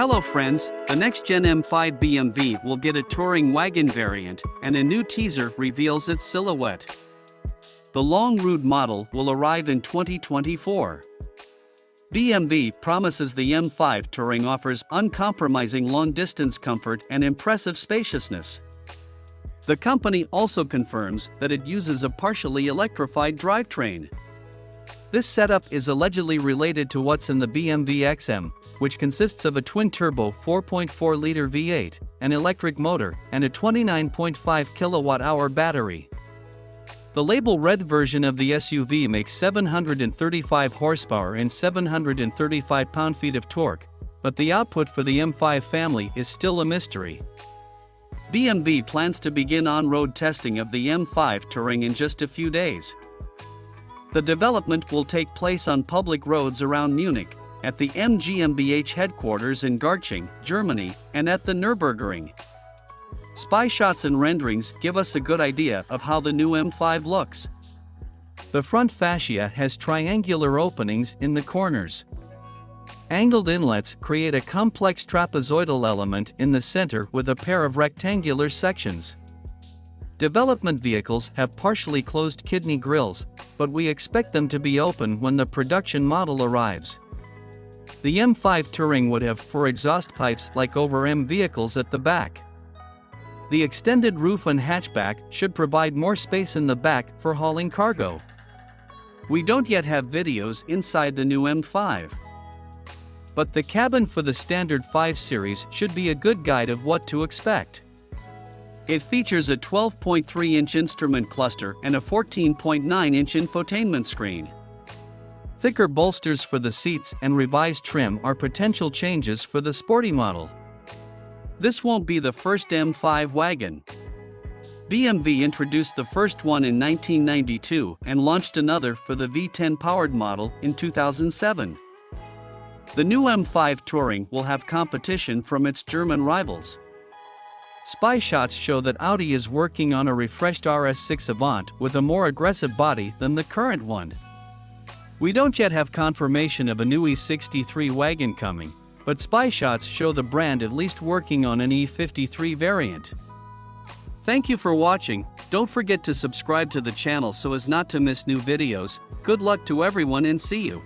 Hello friends, the next-gen M5 BMW will get a touring wagon variant, and a new teaser reveals its silhouette. The long road model will arrive in 2024. BMW promises the M5 Touring offers uncompromising long-distance comfort and impressive spaciousness. The company also confirms that it uses a partially electrified drivetrain. This setup is allegedly related to what's in the BMW XM, which consists of a twin-turbo 4.4-liter V8, an electric motor, and a 29.5 kilowatt-hour battery. The label-red version of the SUV makes 735 horsepower and 735 pound-feet of torque, but the output for the M5 family is still a mystery. BMW plans to begin on-road testing of the M5 Touring in just a few days. The development will take place on public roads around Munich, at the M GmbH headquarters in Garching, Germany, and at the Nürburgring. Spy shots and renderings give us a good idea of how the new M5 looks. The front fascia has triangular openings in the corners. Angled inlets create a complex trapezoidal element in the center with a pair of rectangular sections. Development vehicles have partially closed kidney grills, but we expect them to be open when the production model arrives. The M5 Touring would have 4 exhaust pipes like over M vehicles at the back. The extended roof and hatchback should provide more space in the back for hauling cargo. We don't yet have videos inside the new M5. But the cabin for the standard 5 Series should be a good guide of what to expect. It features a 12.3-inch instrument cluster and a 14.9-inch infotainment screen. Thicker bolsters for the seats and revised trim are potential changes for the sporty model. This won't be the first M5 wagon. BMW introduced the first one in 1992 and launched another for the V10-powered model in 2007. The new M5 Touring will have competition from its German rivals. Spy shots show that Audi is working on a refreshed RS6 Avant with a more aggressive body than the current one. We don't yet have confirmation of a new E63 wagon coming, but spy shots show the brand at least working on an E53 variant. Thank you for watching. Don't forget to subscribe to the channel so as not to miss new videos. Good luck to everyone and see you.